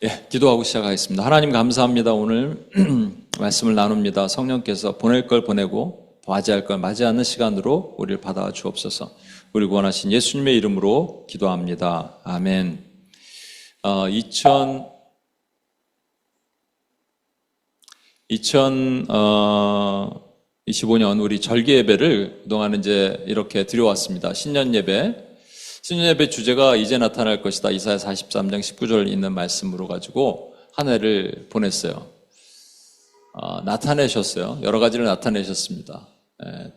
예, 기도하고 시작하겠습니다. 하나님 감사합니다. 오늘 말씀을 나눕니다. 성령께서 보낼 걸 보내고 맞이할 걸 맞이하는 시간으로 우리를 받아 주옵소서. 우리 구원하신 예수님의 이름으로 기도합니다. 아멘. 2025년 우리 절기 예배를 그동안 이제 이렇게 드려왔습니다. 신년 예배. 신년 예배 주제가 이제 나타날 것이다. 이사야 43장 19절 있는 말씀으로 가지고 한 해를 보냈어요. 나타내셨어요. 여러 가지를 나타내셨습니다.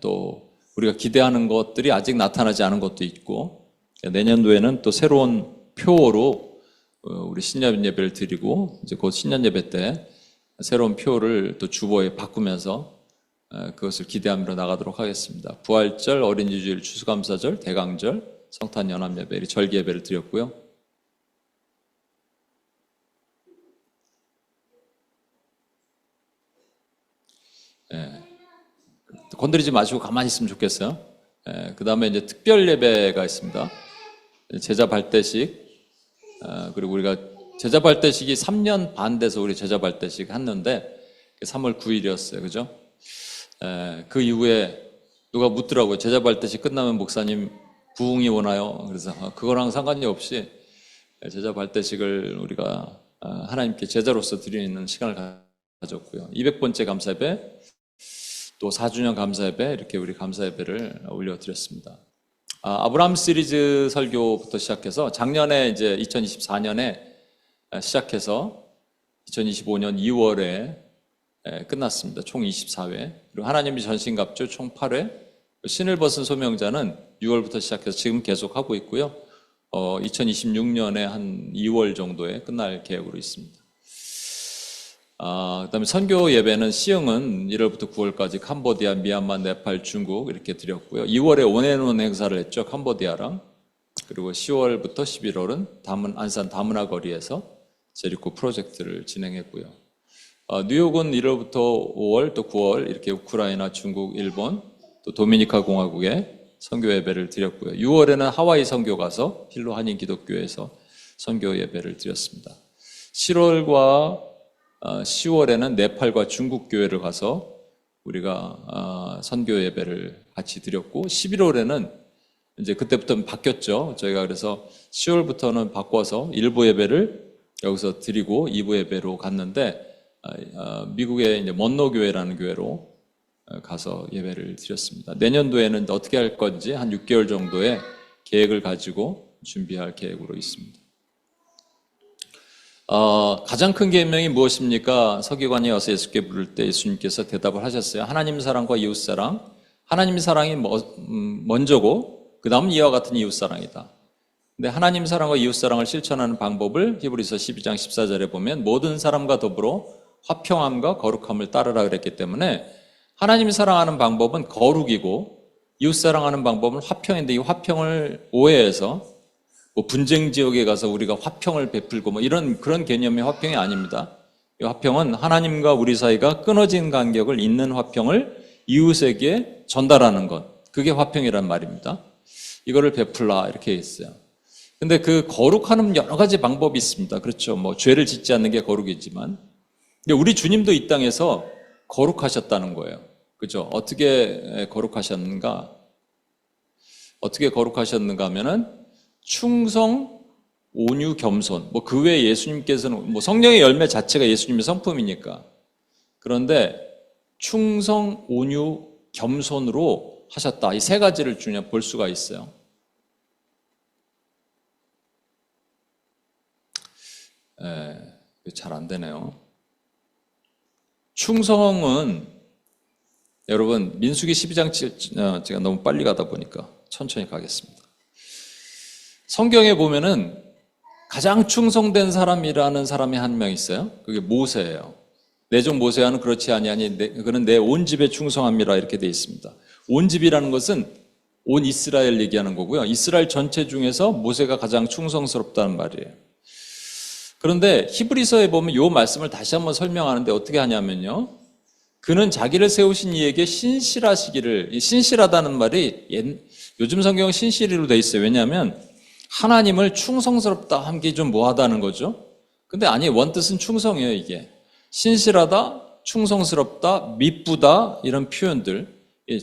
또 우리가 기대하는 것들이 아직 나타나지 않은 것도 있고, 내년도에는 또 새로운 표어로 우리 신년 예배를 드리고, 이제 곧 신년 예배 때 새로운 표어를 또 주보에 바꾸면서 그것을 기대하며 나가도록 하겠습니다. 부활절, 어린이주일, 추수감사절, 대강절, 성탄 연합 예배, 절기 예배를 드렸고요. 건드리지 마시고 가만히 있으면 좋겠어요. 그 다음에 이제 특별 예배가 있습니다. 제자 발대식. 그리고 우리가 제자 발대식이 3년 반 돼서 우리 제자 발대식 했는데 3월 9일이었어요. 그죠? 그 이후에 누가 묻더라고요. 제자 발대식 끝나면 목사님 부흥이 오나요? 그래서 그거랑 상관이 없이 제자 발대식을 우리가 하나님께 제자로서 드리는 시간을 가졌고요. 200번째 감사예배, 또 4주년 감사예배, 이렇게 우리 감사예배를 올려드렸습니다. 아브라함 시리즈 설교부터 시작해서 작년에 이제 2024년에 시작해서 2025년 2월에 끝났습니다. 총 24회. 그리고 하나님이 전신갑주 총 8회. 신을 벗은 소명자는 6월부터 시작해서 지금 계속 하고 있고요. 2026년에 한 2월 정도에 끝날 계획으로 있습니다. 그다음에 선교 예배는 시흥은 1월부터 9월까지 캄보디아, 미얀마, 네팔, 중국 이렇게 드렸고요. 2월에 온앤온 행사를 했죠. 캄보디아랑. 그리고 10월부터 11월은 안산 다문화 거리에서 제리코 프로젝트를 진행했고요. 뉴욕은 1월부터 5월 또 9월 이렇게 우크라이나, 중국, 일본, 또 도미니카 공화국에 선교 예배를 드렸고요. 6월에는 하와이 선교 가서 힐로 한인 기독교에서 선교 예배를 드렸습니다. 7월과 10월에는 네팔과 중국 교회를 가서 우리가 선교 예배를 같이 드렸고, 11월에는 이제 그때부터는 바뀌었죠. 저희가 그래서 10월부터는 바꿔서 1부 예배를 여기서 드리고 2부 예배로 갔는데, 미국의 이제 먼로 교회라는 교회로 가서 예배를 드렸습니다. 내년도에는 어떻게 할 건지 한 6개월 정도의 계획을 가지고 준비할 계획으로 있습니다. 가장 큰 계명이 무엇입니까? 서기관이 와서 예수께 부를 때 예수님께서 대답을 하셨어요. 하나님 사랑과 이웃 사랑. 하나님 사랑이 먼저고 그 다음은 이와 같은 이웃 사랑이다. 근데 하나님 사랑과 이웃 사랑을 실천하는 방법을 히브리서 12장 14절에 보면 모든 사람과 더불어 화평함과 거룩함을 따르라 그랬기 때문에 하나님 사랑하는 방법은 거룩이고 이웃 사랑하는 방법은 화평인데, 이 화평을 오해해서 분쟁 지역에 가서 우리가 화평을 베풀고 그런 개념의 화평이 아닙니다. 이 화평은 하나님과 우리 사이가 끊어진 간격을 잇는 화평을 이웃에게 전달하는 것, 그게 화평이란 말입니다. 이거를 베풀라 이렇게 했어요. 근데 그 거룩하는 여러 가지 방법이 있습니다. 그렇죠. 죄를 짓지 않는 게 거룩이지만, 근데 우리 주님도 이 땅에서 거룩하셨다는 거예요. 그죠? 어떻게 거룩하셨는가? 어떻게 거룩하셨는가 하면은 충성, 온유, 겸손. 그 외에 예수님께서는 성령의 열매 자체가 예수님의 성품이니까. 그런데 충성, 온유, 겸손으로 하셨다. 이 세 가지를 주님 볼 수가 있어요. 잘 안 되네요. 충성은 여러분 민수기 12장 제가 너무 빨리 가다 보니까 천천히 가겠습니다. 성경에 보면은 가장 충성된 사람이라는 사람이 한 명 있어요. 그게 모세예요. 내 종 모세와는 그렇지 아니하니 그는 내 온 집에 충성함이라 이렇게 되어 있습니다. 온 집이라는 것은 온 이스라엘 얘기하는 거고요. 이스라엘 전체 중에서 모세가 가장 충성스럽다는 말이에요. 그런데 히브리서에 보면 이 말씀을 다시 한번 설명하는데 어떻게 하냐면요. 그는 자기를 세우신 이에게 신실하시기를, 신실하다는 말이 요즘 성경은 신실이로 돼 있어요. 왜냐하면 하나님을 충성스럽다 함께 좀 뭐하다는 거죠. 근데 아니, 원뜻은 충성이에요, 이게. 신실하다, 충성스럽다, 미쁘다, 이런 표현들,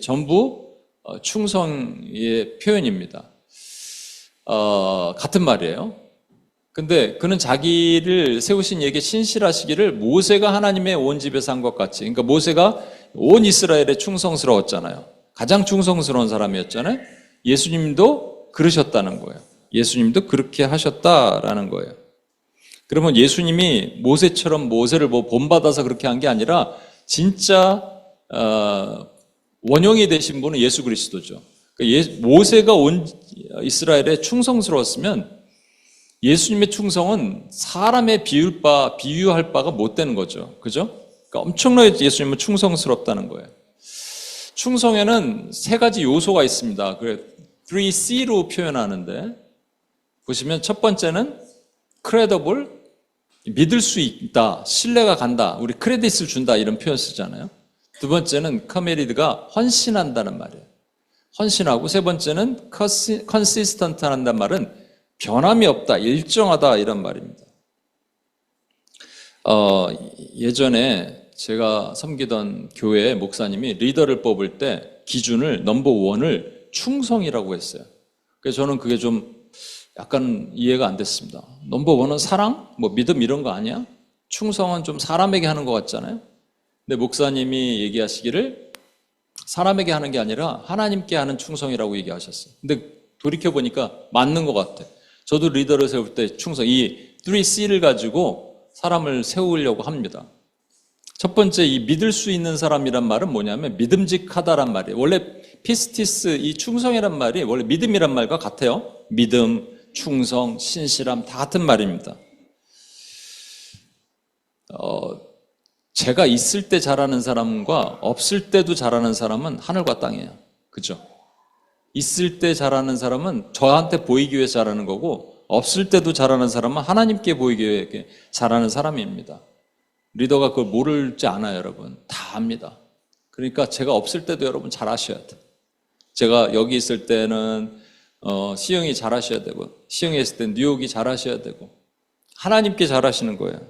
전부 충성의 표현입니다. 같은 말이에요. 근데 그는 자기를 세우신 이에게 신실하시기를 모세가 하나님의 온 집에서 한 것 같이, 그러니까 모세가 온 이스라엘에 충성스러웠잖아요. 가장 충성스러운 사람이었잖아요. 예수님도 그러셨다는 거예요. 예수님도 그렇게 하셨다라는 거예요. 그러면 예수님이 모세처럼 모세를 본받아서 그렇게 한 게 아니라 진짜 원형이 되신 분은 예수 그리스도죠. 모세가 온 이스라엘에 충성스러웠으면 예수님의 충성은 사람의 비유할 바가 못 되는 거죠. 그죠? 그러니까 엄청나게 예수님은 충성스럽다는 거예요. 충성에는 세 가지 요소가 있습니다. 3C로 표현하는데, 보시면 첫 번째는 credible, 믿을 수 있다, 신뢰가 간다, 우리 크레딧을 준다 이런 표현 쓰잖아요. 두 번째는 committed가 헌신한다는 말이에요. 헌신하고, 세 번째는 consistent 한다는 말은 변함이 없다, 일정하다 이런 말입니다. 예전에 제가 섬기던 교회 목사님이 리더를 뽑을 때 기준을 넘버1을 충성이라고 했어요. 그래서 저는 그게 좀 약간 이해가 안 됐습니다. 넘버1은 사랑? 믿음 이런 거 아니야? 충성은 좀 사람에게 하는 것 같잖아요. 근데 목사님이 얘기하시기를 사람에게 하는 게 아니라 하나님께 하는 충성이라고 얘기하셨어요. 근데 돌이켜보니까 맞는 것 같아요. 저도 리더를 세울 때 충성, 이 3C를 가지고 사람을 세우려고 합니다. 첫 번째, 이 믿을 수 있는 사람이란 말은 뭐냐면 믿음직하다란 말이에요. 원래 피스티스, 이 충성이란 말이 원래 믿음이란 말과 같아요. 믿음, 충성, 신실함 다 같은 말입니다. 제가 있을 때 잘하는 사람과 없을 때도 잘하는 사람은 하늘과 땅이에요. 그죠? 있을 때 잘하는 사람은 저한테 보이기 위해서 잘하는 거고, 없을 때도 잘하는 사람은 하나님께 보이기 위해 잘하는 사람입니다. 리더가 그걸 모르지 않아요, 여러분. 다 압니다. 그러니까 제가 없을 때도 여러분 잘하셔야 돼요. 제가 여기 있을 때는 시영이 잘하셔야 되고, 시영이 있을 때는 뉴욕이 잘하셔야 되고, 하나님께 잘하시는 거예요.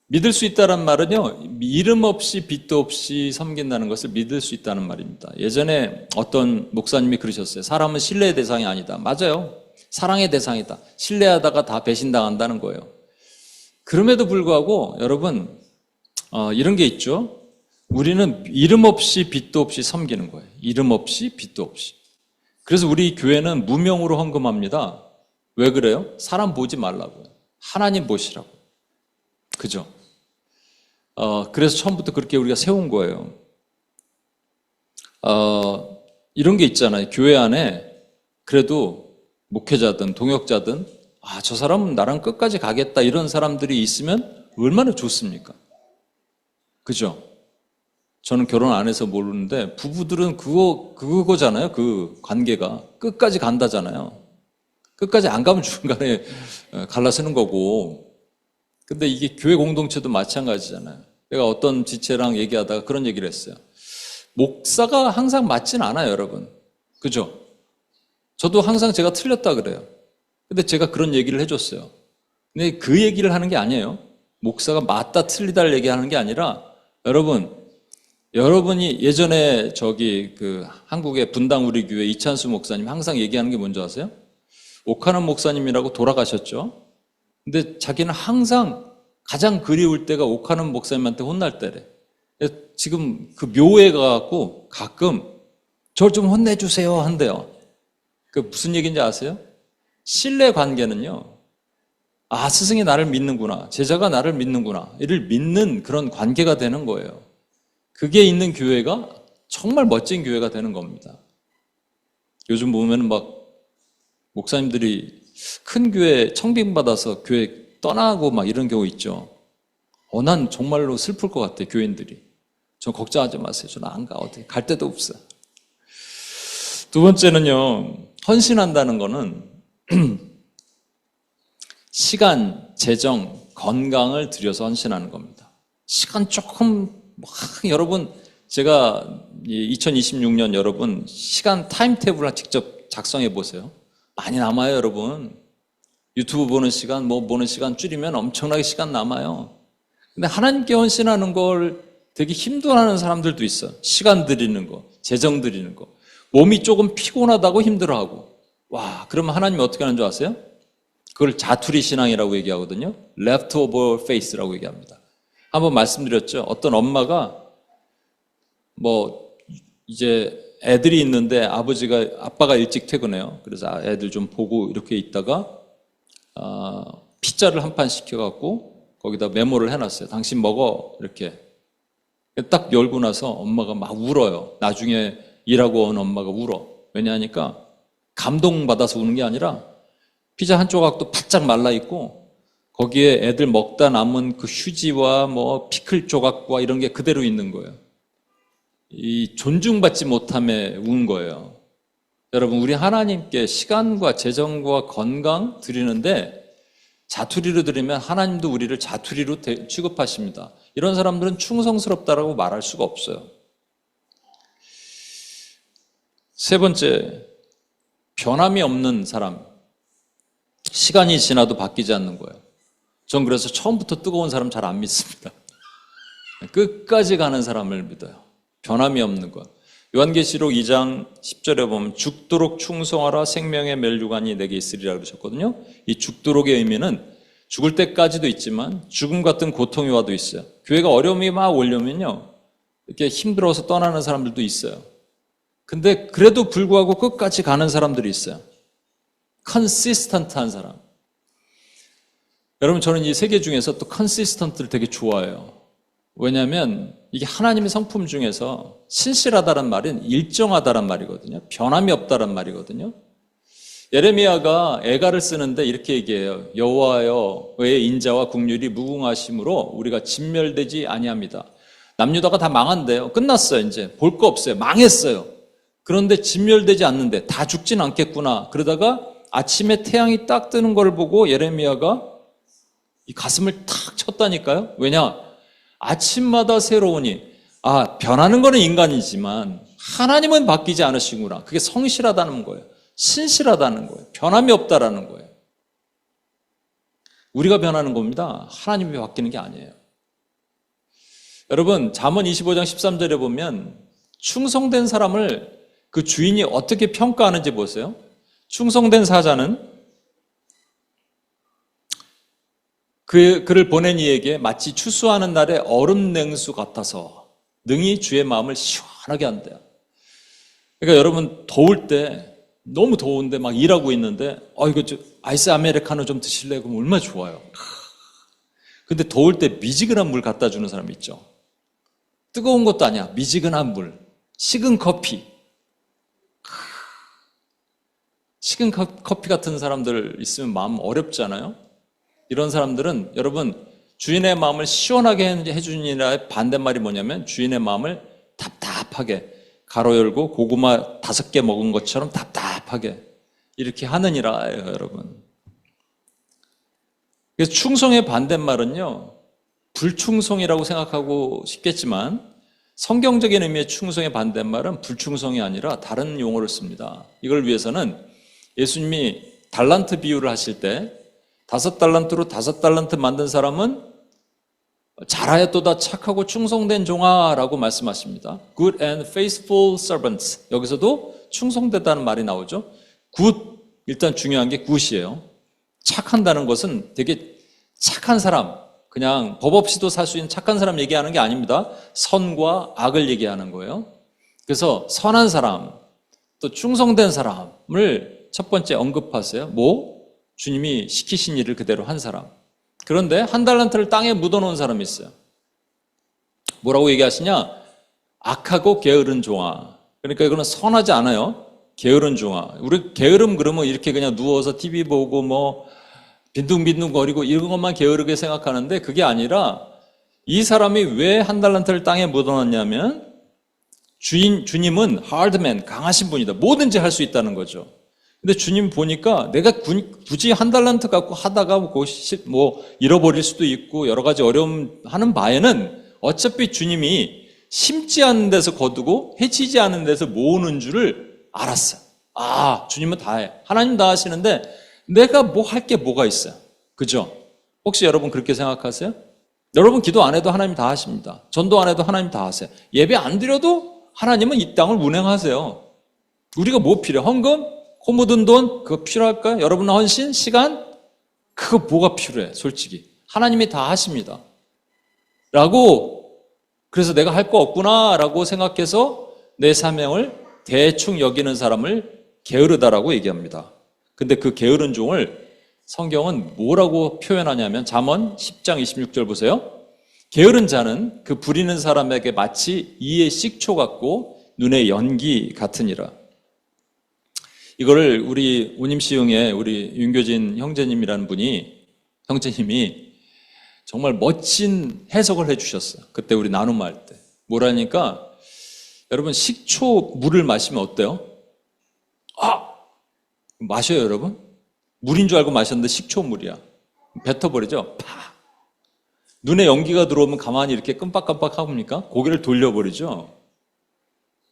믿을 수 있다는 말은요, 이름 없이 빚도 없이 섬긴다는 것을 믿을 수 있다는 말입니다. 예전에 어떤 목사님이 그러셨어요. 사람은 신뢰의 대상이 아니다. 맞아요. 사랑의 대상이다. 신뢰하다가 다 배신당한다는 거예요. 그럼에도 불구하고 여러분, 이런 게 있죠. 우리는 이름 없이 빚도 없이 섬기는 거예요. 이름 없이 빚도 없이. 그래서 우리 교회는 무명으로 헌금합니다. 왜 그래요? 사람 보지 말라고요. 하나님 보시라고. 그죠? 그래서 처음부터 그렇게 우리가 세운 거예요. 이런 게 있잖아요. 교회 안에 그래도 목회자든 동역자든 저 사람은 나랑 끝까지 가겠다 이런 사람들이 있으면 얼마나 좋습니까? 그죠? 저는 결혼 안 해서 모르는데 부부들은 그거잖아요. 그 관계가 끝까지 간다잖아요. 끝까지 안 가면 중간에 갈라서는 거고. 근데 이게 교회 공동체도 마찬가지잖아요. 내가 어떤 지체랑 얘기하다가 그런 얘기를 했어요. 목사가 항상 맞진 않아요, 여러분. 그죠? 저도 항상 제가 틀렸다 그래요. 근데 제가 그런 얘기를 해줬어요. 근데 그 얘기를 하는 게 아니에요. 목사가 맞다 틀리다를 얘기하는 게 아니라, 여러분이 예전에 한국의 분당 우리 교회 이찬수 목사님 항상 얘기하는 게 뭔지 아세요? 오카는 목사님이라고 돌아가셨죠? 근데 자기는 항상 가장 그리울 때가 오카는 목사님한테 혼날 때래. 지금 그 묘에 가갖고 가끔 저를 좀 혼내주세요 한대요. 그 무슨 얘기인지 아세요? 신뢰 관계는요, 스승이 나를 믿는구나, 제자가 나를 믿는구나, 이를 믿는 그런 관계가 되는 거예요. 그게 있는 교회가 정말 멋진 교회가 되는 겁니다. 요즘 보면은 목사님들이 큰 교회 청빙받아서 교회 떠나고 이런 경우 있죠. 난 정말로 슬플 것 같아요, 교인들이. 전 걱정하지 마세요. 저는 안 가. 어디 갈 데도 없어요. 두 번째는요, 헌신한다는 거는 시간, 재정, 건강을 들여서 헌신하는 겁니다. 시간 조금, 여러분, 제가 2026년 여러분, 시간 타임테이블을 직접 작성해 보세요. 많이 남아요, 여러분. 유튜브 보는 시간, 뭐 보는 시간 줄이면 엄청나게 시간 남아요. 근데 하나님께 헌신하는 걸 되게 힘들어하는 사람들도 있어. 시간 들이는 거, 재정 들이는 거. 몸이 조금 피곤하다고 힘들어하고. 와, 그러면 하나님이 어떻게 하는 줄 아세요? 그걸 자투리 신앙이라고 얘기하거든요. leftover faith라고 얘기합니다. 한번 말씀드렸죠. 어떤 엄마가 뭐 이제 애들이 있는데 아빠가 일찍 퇴근해요. 그래서 애들 좀 보고 이렇게 있다가 피자를 한 판 시켜갖고 거기다 메모를 해놨어요. 당신 먹어 이렇게. 딱 열고 나서 엄마가 막 울어요. 나중에 일하고 온 엄마가 울어. 왜냐하니까 감동받아서 우는 게 아니라 피자 한 조각도 바짝 말라있고 거기에 애들 먹다 남은 그 휴지와 뭐 피클 조각과 이런 게 그대로 있는 거예요. 이 존중받지 못함에 운 거예요. 여러분, 우리 하나님께 시간과 재정과 건강 드리는데 자투리로 드리면 하나님도 우리를 자투리로 취급하십니다. 이런 사람들은 충성스럽다라고 말할 수가 없어요. 세 번째, 변함이 없는 사람. 시간이 지나도 바뀌지 않는 거예요. 전 그래서 처음부터 뜨거운 사람 잘 안 믿습니다. 끝까지 가는 사람을 믿어요. 변함이 없는 것. 요한계시록 2장 10절에 보면 죽도록 충성하라 생명의 멸류관이 내게 있으리라 그러셨거든요. 이 죽도록의 의미는 죽을 때까지도 있지만 죽음 같은 고통이 와도 있어요. 교회가 어려움이 막 오려면요, 이렇게 힘들어서 떠나는 사람들도 있어요. 근데 그래도 불구하고 끝까지 가는 사람들이 있어요. 컨시스턴트한 사람. 여러분, 저는 이 세 개 중에서 또 컨시스턴트를 되게 좋아해요. 왜냐하면 이게 하나님의 성품 중에서 신실하다는 말은 일정하다는 말이거든요. 변함이 없다는 말이거든요. 예레미야가 애가를 쓰는데 이렇게 얘기해요. 여호와의 인자와 국률이 무궁하심으로 우리가 진멸되지 아니합니다. 남유다가 다 망한대요. 끝났어요. 이제 볼 거 없어요. 망했어요. 그런데 진멸되지 않는데 다 죽진 않겠구나. 그러다가 아침에 태양이 딱 뜨는 걸 보고 예레미야가 이 가슴을 탁 쳤다니까요. 왜냐? 아침마다 새로우니, 변하는 거는 인간이지만 하나님은 바뀌지 않으시구나. 그게 성실하다는 거예요. 신실하다는 거예요. 변함이 없다라는 거예요. 우리가 변하는 겁니다. 하나님이 바뀌는 게 아니에요. 여러분, 잠언 25장 13절에 보면 충성된 사람을 그 주인이 어떻게 평가하는지 보세요. 충성된 사자는 그를 보낸 이에게 마치 추수하는 날의 얼음 냉수 같아서 능히 주의 마음을 시원하게 한대요. 그러니까 여러분, 더울 때 너무 더운데 막 일하고 있는데 이거 아이스 아메리카노 좀 드실래요? 그럼 얼마나 좋아요. 근데 더울 때 미지근한 물 갖다 주는 사람 있죠. 뜨거운 것도 아니야. 미지근한 물, 식은 커피. 식은 커피 같은 사람들 있으면 마음 어렵잖아요. 이런 사람들은 여러분, 주인의 마음을 시원하게 해주는 이라의 반대말이 뭐냐면 주인의 마음을 답답하게, 가로 열고 고구마 5개 먹은 것처럼 답답하게 이렇게 하느니라예요, 여러분. 그래서 충성의 반대말은요, 불충성이라고 생각하고 싶겠지만 성경적인 의미의 충성의 반대말은 불충성이 아니라 다른 용어를 씁니다. 이걸 위해서는 예수님이 달란트 비유를 하실 때 5달란트로 5달란트 만든 사람은 잘하였도다 착하고 충성된 종아라고 말씀하십니다. Good and faithful servants. 여기서도 충성되다는 말이 나오죠. good, 일단 중요한 게 good이에요. 착한다는 것은 되게 착한 사람, 그냥 법 없이도 살 수 있는 착한 사람 얘기하는 게 아닙니다. 선과 악을 얘기하는 거예요. 그래서 선한 사람, 또 충성된 사람을 첫 번째 언급하세요. 주님이 시키신 일을 그대로 한 사람. 그런데 1달란트를 땅에 묻어놓은 사람이 있어요. 뭐라고 얘기하시냐? 악하고 게으른 종아. 그러니까 이거는 선하지 않아요. 게으른 종아. 우리 게으름 그러면 이렇게 그냥 누워서 TV 보고 빈둥빈둥거리고 이런 것만 게으르게 생각하는데 그게 아니라 이 사람이 왜 1달란트를 땅에 묻어놨냐면 주님은 hardman, 강하신 분이다. 뭐든지 할 수 있다는 거죠. 근데 주님 보니까 내가 굳이 1달란트 갖고 하다가 잃어버릴 수도 있고 여러 가지 어려움 하는 바에는 어차피 주님이 심지 않은 데서 거두고 해치지 않은 데서 모으는 줄을 알았어. 주님은 다 해. 하나님 다 하시는데 내가 뭐 할 게 뭐가 있어요? 그죠? 혹시 여러분 그렇게 생각하세요? 여러분 기도 안 해도 하나님 다 하십니다. 전도 안 해도 하나님 다 하세요. 예배 안 드려도 하나님은 이 땅을 운행하세요. 우리가 뭐 필요해? 헌금? 코 묻은 돈? 그거 필요할까요? 여러분의 헌신? 시간? 그거 뭐가 필요해? 솔직히. 하나님이 다 하십니다. 그래서 내가 할 거 없구나 라고 생각해서 내 사명을 대충 여기는 사람을 게으르다라고 얘기합니다. 근데 그 게으른 종을 성경은 뭐라고 표현하냐면 잠언 10장 26절 보세요. 게으른 자는 그 부리는 사람에게 마치 이의 식초 같고 눈의 연기 같으니라. 이거를 우리 운임시흥의 우리 윤교진 형제님이 정말 멋진 해석을 해주셨어요. 그때 우리 나눔할 때. 뭐라니까 여러분 식초 물을 마시면 어때요? 마셔요 여러분? 물인 줄 알고 마셨는데 식초물이야. 뱉어버리죠? 팍! 눈에 연기가 들어오면 가만히 이렇게 끔빡끔빡 합니까? 고개를 돌려버리죠?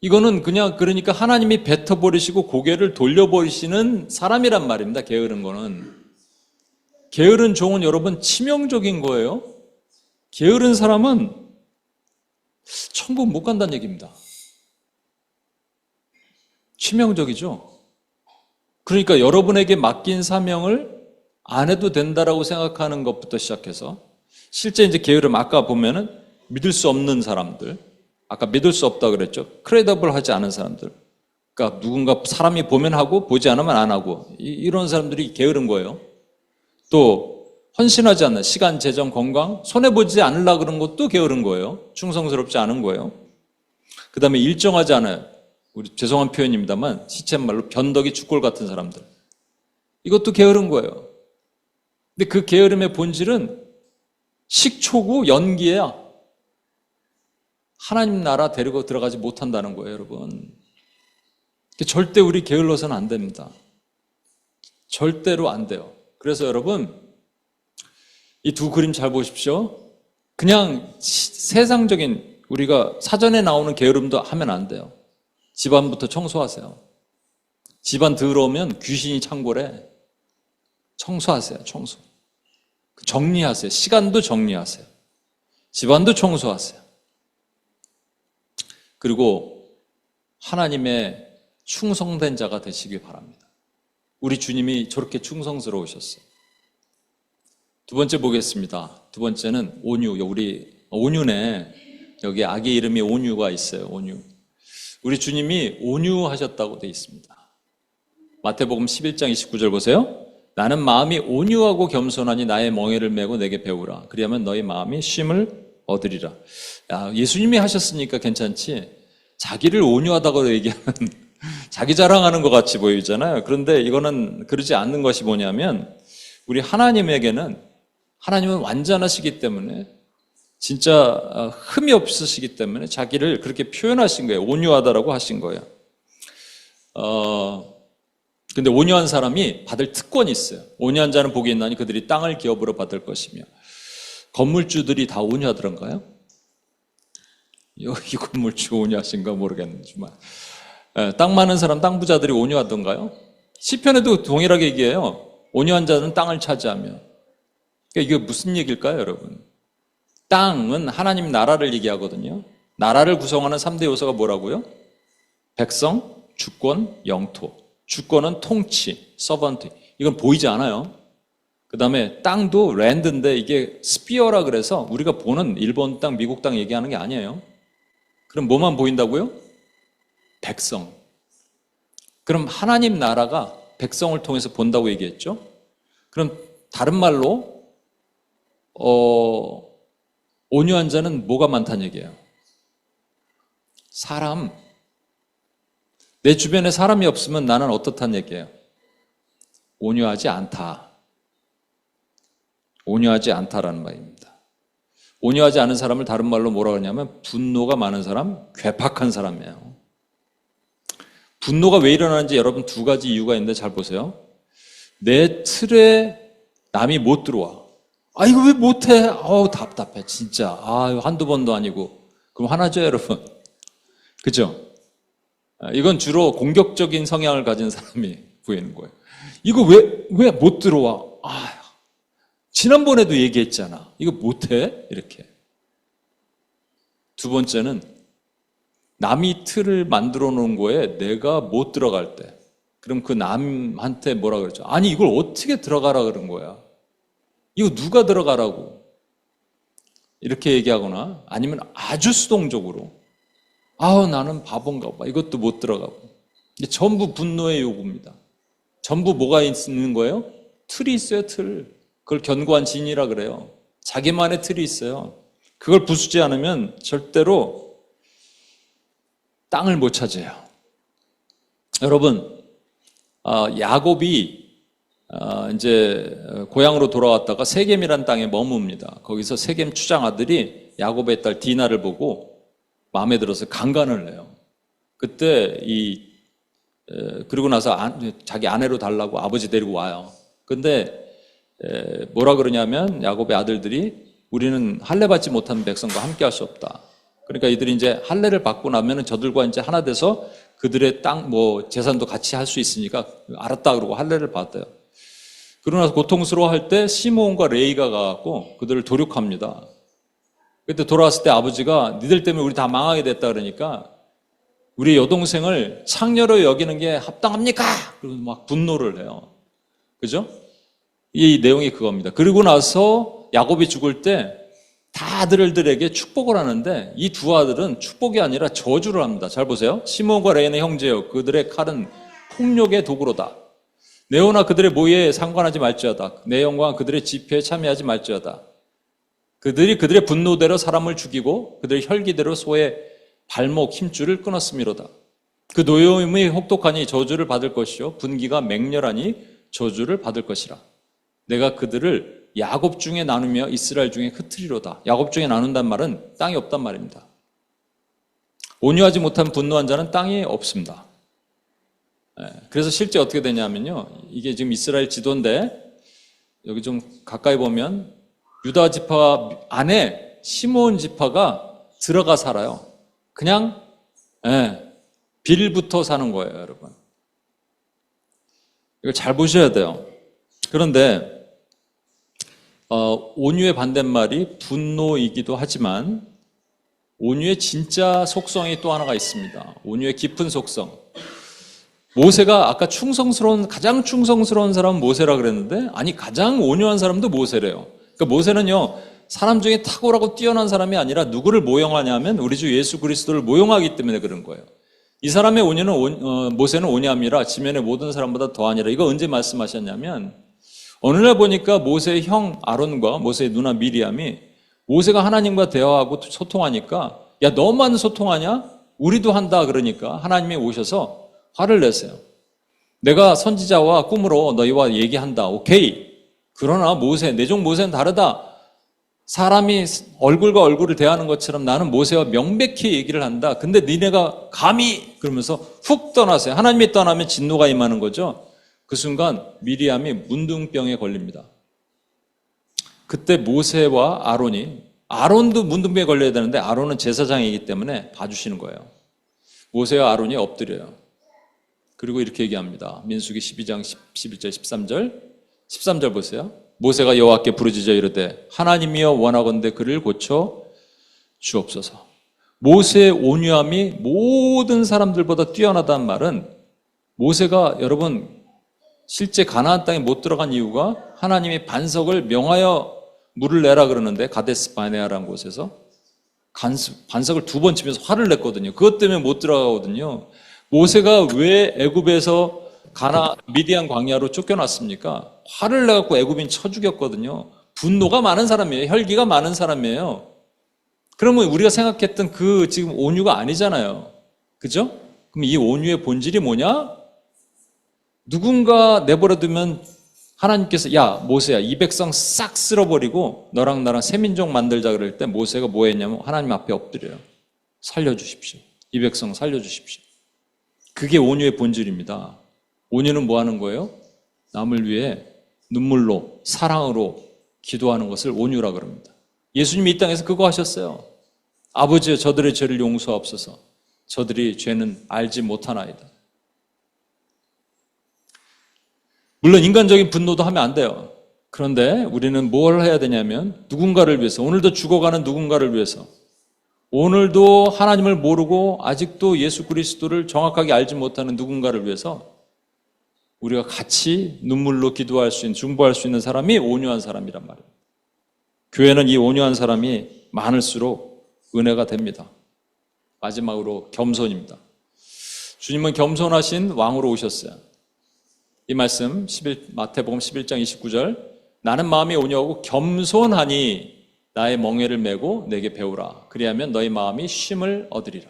이거는 그러니까 하나님이 뱉어버리시고 고개를 돌려버리시는 사람이란 말입니다. 게으른 거는. 게으른 종은 여러분 치명적인 거예요. 게으른 사람은 천국 못 간다는 얘기입니다. 치명적이죠. 그러니까 여러분에게 맡긴 사명을 안 해도 된다라고 생각하는 것부터 시작해서 실제 이제 게으름 아까 보면은 믿을 수 없는 사람들, 아까 믿을 수 없다 그랬죠. 크레더블 하지 않은 사람들. 그러니까 누군가 사람이 보면 하고 보지 않으면 안 하고 이런 사람들이 게으른 거예요. 또 헌신하지 않는 시간, 재정, 건강 손해보지 않으려고 그런 것도 게으른 거예요. 충성스럽지 않은 거예요. 그 다음에 일정하지 않아요. 우리 죄송한 표현입니다만 시쳇말로 변덕이 죽골 같은 사람들. 이것도 게으른 거예요. 근데 그 게으름의 본질은 식초고 연기야. 하나님 나라 데리고 들어가지 못한다는 거예요, 여러분. 절대 우리 게을러서는 안 됩니다. 절대로 안 돼요. 그래서 여러분 이 두 그림 잘 보십시오. 그냥 세상적인 우리가 사전에 나오는 게으름도 하면 안 돼요. 집안부터 청소하세요. 집안 더러우면 귀신이 창궐해. 청소하세요. 청소. 정리하세요. 시간도 정리하세요. 집안도 청소하세요. 그리고 하나님의 충성된 자가 되시길 바랍니다. 우리 주님이 저렇게 충성스러우셨어요. 두 번째 보겠습니다. 두 번째는 온유. 우리 온유네. 여기 아기 이름이 온유가 있어요. 온유. 우리 주님이 온유하셨다고 되어 있습니다. 마태복음 11장 29절 보세요. 나는 마음이 온유하고 겸손하니 나의 멍에를 메고 내게 배우라. 그리하면 너희 마음이 쉼을 얻으리라. 야, 예수님이 하셨으니까 괜찮지. 자기를 온유하다고 얘기하면 자기 자랑하는 것 같이 보이잖아요. 그런데 이거는 그러지 않는 것이 뭐냐면 우리 하나님은 완전하시기 때문에 진짜 흠이 없으시기 때문에 자기를 그렇게 표현하신 거예요. 온유하다라고 하신 거예요. 근데 온유한 사람이 받을 특권이 있어요. 온유한 자는 복이 있나니 그들이 땅을 기업으로 받을 것이며. 건물주들이 다 온유하더란가요? 여기 건물주 온유하신가 모르겠지만 땅 많은 사람 땅 부자들이 온유하던가요? 시편에도 동일하게 얘기해요. 온유한 자는 땅을 차지하며. 그러니까 이게 무슨 얘기일까요, 여러분? 땅은 하나님 나라를 얘기하거든요. 나라를 구성하는 3대 요소가 뭐라고요? 백성, 주권, 영토. 주권은 통치, 서번트. 이건 보이지 않아요. 그 다음에 땅도 랜드인데 이게 스피어라 그래서 우리가 보는 일본 땅, 미국 땅 얘기하는 게 아니에요. 그럼 뭐만 보인다고요? 백성. 그럼 하나님 나라가 백성을 통해서 본다고 얘기했죠? 그럼 다른 말로 온유한 자는 뭐가 많다는 얘기예요? 사람. 내 주변에 사람이 없으면 나는 어떻다는 얘기예요? 온유하지 않다. 온유하지 않다라는 말입니다. 온유하지 않은 사람을 다른 말로 뭐라고 하냐면 분노가 많은 사람, 괴팍한 사람이에요. 분노가 왜 일어나는지 여러분 두 가지 이유가 있는데 잘 보세요. 내 틀에 남이 못 들어와. 이거 왜 못해? 답답해 진짜. 한두 번도 아니고. 그럼 화나죠 여러분? 그죠? 이건 주로 공격적인 성향을 가진 사람이 보이는 거예요. 이거 왜 못 들어와? 지난번에도 얘기했잖아. 이거 못해? 이렇게. 두 번째는 남이 틀을 만들어 놓은 거에 내가 못 들어갈 때. 그럼 그 남한테 뭐라 그러죠? 아니, 이걸 어떻게 들어가라 그런 거야? 이거 누가 들어가라고? 이렇게 얘기하거나 아니면 아주 수동적으로 나는 바본가 봐. 이것도 못 들어가고. 이게 전부 분노의 요구입니다. 전부 뭐가 있는 거예요? 틀이 있어요, 틀. 그걸 견고한 진이라 그래요. 자기만의 틀이 있어요. 그걸 부수지 않으면 절대로 땅을 못 차지해요. 여러분, 야곱이 이제 고향으로 돌아왔다가 세겜이라는 땅에 머뭅니다. 거기서 세겜 추장 아들이 야곱의 딸 디나를 보고 마음에 들어서 강간을 해요. 그때 그리고 나서 자기 아내로 달라고 아버지 데리고 와요. 근데 뭐라 그러냐면 야곱의 아들들이 우리는 할례 받지 못한 백성과 함께 할 수 없다. 그러니까 이들이 이제 할례를 받고 나면은 저들과 이제 하나 돼서 그들의 땅, 재산도 같이 할 수 있으니까 알았다 그러고 할례를 받아요. 그러고 나서 고통스러워할 때 시므온과 레이가 가갖고 그들을 도륙합니다. 그때 돌아왔을 때 아버지가 니들 때문에 우리 다 망하게 됐다 그러니까 우리 여동생을 창녀로 여기는 게 합당합니까? 그리고 막 분노를 해요. 그죠? 이 내용이 그겁니다. 그리고 나서 야곱이 죽을 때 다 아들들에게 축복을 하는데 이 두 아들은 축복이 아니라 저주를 합니다. 잘 보세요. 시므온과 레이는 형제요. 그들의 칼은 폭력의 도구로다. 네오나 그들의 모의에 상관하지 말지어다. 내 영광 그들의 집회에 참여하지 말지어다. 그들이 그들의 분노대로 사람을 죽이고 그들의 혈기대로 소의 발목 힘줄을 끊었음이로다. 그 노여움이 혹독하니 저주를 받을 것이요 분기가 맹렬하니 저주를 받을 것이라. 내가 그들을 야곱 중에 나누며 이스라엘 중에 흩트리로다. 야곱 중에 나눈단 말은 땅이 없단 말입니다. 온유하지 못한 분노한 자는 땅이 없습니다. 그래서 실제 어떻게 되냐면요. 이게 지금 이스라엘 지도인데 여기 좀 가까이 보면 유다 지파 안에 시므온 지파가 들어가 살아요. 그냥 빌부터 사는 거예요, 여러분. 이걸 잘 보셔야 돼요. 그런데 온유의 반대말이 분노이기도 하지만 온유의 진짜 속성이 또 하나가 있습니다. 온유의 깊은 속성. 모세가 아까 가장 충성스러운 사람은 모세라 그랬는데 아니 가장 온유한 사람도 모세래요. 그러니까 모세는요 사람 중에 탁월하고 뛰어난 사람이 아니라 누구를 모형하냐면 우리 주 예수 그리스도를 모형하기 때문에 그런 거예요. 이 사람의 온유는 모세는 온유함이라 지면의 모든 사람보다 더하니라. 이거 언제 말씀하셨냐면 어느 날 보니까 모세의 형 아론과 모세의 누나 미리암이 모세가 하나님과 대화하고 소통하니까 야 너만 소통하냐? 우리도 한다 그러니까 하나님이 오셔서 화를 내세요. 내가 선지자와 꿈으로 너희와 얘기한다. 오케이. 그러나 내 종 모세는 다르다. 사람이 얼굴과 얼굴을 대하는 것처럼 나는 모세와 명백히 얘기를 한다. 근데 니네가 감히 그러면서 훅 떠나세요. 하나님이 떠나면 진노가 임하는 거죠. 그 순간 미리암이 문둥병에 걸립니다. 그때 모세와 아론도 문둥병에 걸려야 되는데 아론은 제사장이기 때문에 봐주시는 거예요. 모세와 아론이 엎드려요. 그리고 이렇게 얘기합니다. 민수기 12장 11절 13절 보세요. 모세가 여호와께 부르짖어 이르되 하나님이여 원하건대 그를 고쳐 주옵소서. 모세의 온유함이 모든 사람들보다 뛰어나다는 말은 모세가 여러분 실제 가나안 땅에 못 들어간 이유가 하나님이 반석을 명하여 물을 내라 그러는데 가데스 바네아라는 곳에서 반석을 2번 치면서 화를 냈거든요. 그것 때문에 못 들어가거든요. 모세가 왜 애굽에서 미디안 광야로 쫓겨났습니까? 화를 내갖고 애굽인 쳐 죽였거든요. 분노가 많은 사람이에요. 혈기가 많은 사람이에요. 그러면 우리가 생각했던 지금 온유가 아니잖아요. 그죠? 그럼 이 온유의 본질이 뭐냐? 누군가 내버려두면 하나님께서 야 모세야 이 백성 싹 쓸어버리고 너랑 나랑 새민족 만들자 그럴 때 모세가 뭐 했냐면 하나님 앞에 엎드려요. 살려주십시오. 이 백성 살려주십시오. 그게 온유의 본질입니다. 온유는 뭐 하는 거예요? 남을 위해 눈물로 사랑으로 기도하는 것을 온유라 그럽니다. 예수님이 이 땅에서 그거 하셨어요. 아버지여 저들의 죄를 용서하옵소서. 저들이 죄는 알지 못하나이다. 물론 인간적인 분노도 하면 안 돼요. 그런데 우리는 뭘 해야 되냐면 누군가를 위해서, 오늘도 죽어가는 누군가를 위해서, 오늘도 하나님을 모르고 아직도 예수 그리스도를 정확하게 알지 못하는 누군가를 위해서 우리가 같이 눈물로 기도할 수 있는, 중보할 수 있는 사람이 온유한 사람이란 말이에요. 교회는 이 온유한 사람이 많을수록 은혜가 됩니다. 마지막으로 겸손입니다. 주님은 겸손하신 왕으로 오셨어요. 이 말씀 마태복음 11장 29절, 나는 마음이 온유하고 겸손하니 나의 멍에를 메고 내게 배우라. 그리하면 너희 마음이 쉼을 얻으리라.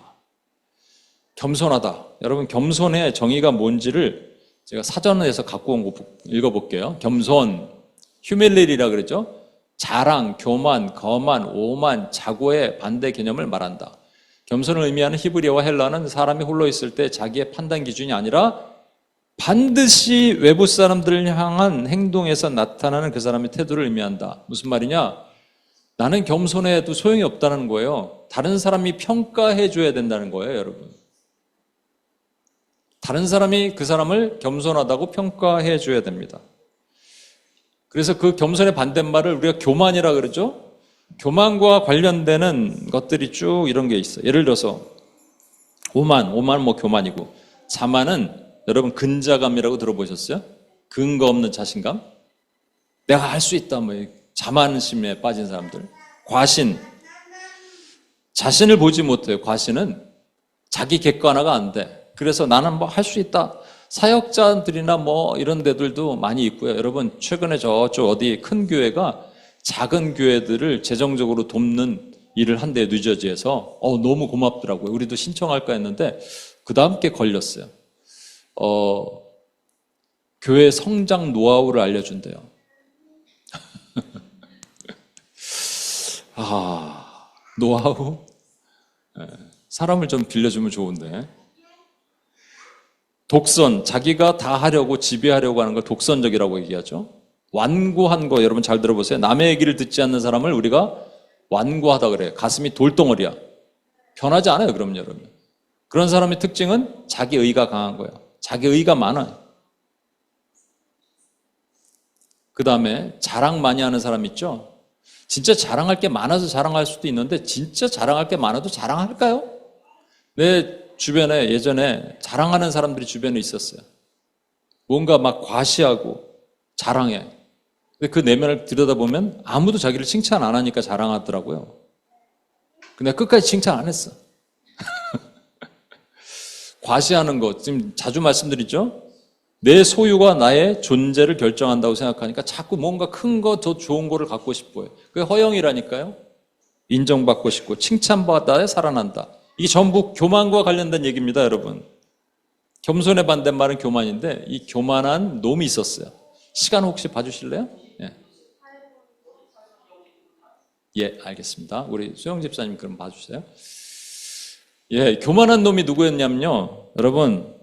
겸손하다. 여러분, 겸손의 정의가 뭔지를 제가 사전에서 갖고 온 거 읽어볼게요. 겸손, 휴밀리리라 그랬죠. 자랑, 교만, 거만, 오만, 자고의 반대 개념을 말한다. 겸손을 의미하는 히브리어와 헬라는 사람이 홀로 있을 때 자기의 판단 기준이 아니라 반드시 외부 사람들을 향한 행동에서 나타나는 그 사람의 태도를 의미한다. 무슨 말이냐? 나는 겸손해도 소용이 없다는 거예요. 다른 사람이 평가해 줘야 된다는 거예요, 여러분. 다른 사람이 그 사람을 겸손하다고 평가해 줘야 됩니다. 그래서 그 겸손의 반대말을 우리가 교만이라 그러죠? 교만과 관련되는 것들이 쭉 이런 게 있어요. 예를 들어서 오만 뭐 교만이고, 자만은 여러분 근자감이라고 들어보셨어요? 근거 없는 자신감? 내가 할 수 있다, 뭐 자만심에 빠진 사람들. 과신, 자신을 보지 못해요. 과신은 자기 객관화가 안 돼. 그래서 나는 뭐 할 수 있다. 사역자들이나 뭐 이런 데들도 많이 있고요. 여러분, 최근에 저쪽 어디 큰 교회가 작은 교회들을 재정적으로 돕는 일을 한데 뉴저지에서 너무 고맙더라고요. 우리도 신청할까 했는데 그 다음 게 걸렸어요. 교회 성장 노하우를 알려준대요. 노하우? 사람을 좀 빌려주면 좋은데. 독선, 자기가 다 하려고 지배하려고 하는 걸 독선적이라고 얘기하죠. 완고한 거 여러분 잘 들어보세요. 남의 얘기를 듣지 않는 사람을 우리가 완고하다 그래요. 가슴이 돌덩어리야. 변하지 않아요, 그럼 여러분. 그런 사람의 특징은 자기의가 강한 거예요. 자기의가 많아요. 그 다음에 자랑 많이 하는 사람 있죠? 진짜 자랑할 게 많아서 자랑할 수도 있는데 진짜 자랑할 게 많아도 자랑할까요? 내 주변에 예전에 자랑하는 사람들이 주변에 있었어요. 뭔가 막 과시하고 자랑해. 근데 그 내면을 들여다보면 아무도 자기를 칭찬 안 하니까 자랑하더라고요. 근데 끝까지 칭찬 안 했어. 과시하는 것, 지금 자주 말씀드리죠? 내 소유가 나의 존재를 결정한다고 생각하니까 자꾸 뭔가 큰 거, 더 좋은 거를 갖고 싶어요. 그게 허영이라니까요. 인정받고 싶고 칭찬받아야 살아난다. 이게 전부 교만과 관련된 얘기입니다, 여러분. 겸손의 반대말은 교만인데 이 교만한 놈이 있었어요. 시간 혹시 봐주실래요? 예, 알겠습니다. 우리 수영 집사님 그럼 봐주세요. 예, 교만한 놈이 누구였냐면요. 여러분,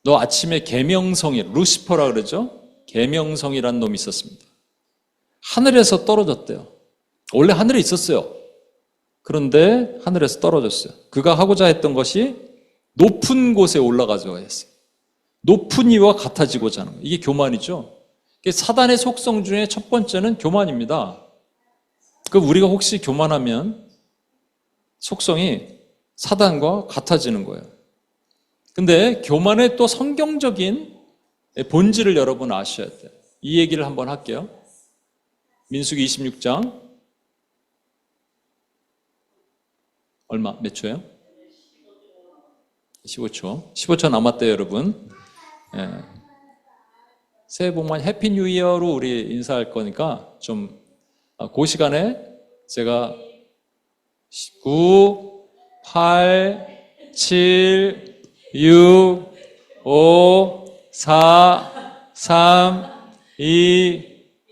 너 아침에 계명성이, 루시퍼라 그러죠? 계명성이라는 놈이 있었습니다. 하늘에서 떨어졌대요. 원래 하늘에 있었어요. 그런데 하늘에서 떨어졌어요. 그가 하고자 했던 것이 높은 곳에 올라가자고 했어요. 높은 이와 같아지고자 하는 거예요. 이게 교만이죠. 사단의 속성 중에 첫 번째는 교만입니다. 그럼 우리가 혹시 교만하면 속성이 사단과 같아지는 거예요. 근데 교만의 또 성경적인 본질을 여러분 아셔야 돼요. 이 얘기를 한번 할게요. 민수기 26장 몇 초예요? 15초. 15초 남았대요, 여러분. 예. 새해 복 많이 해피 뉴 이어로 우리 인사할 거니까 좀 그 시간에 제가 9, 8, 7, 6, 5, 4, 3, 2,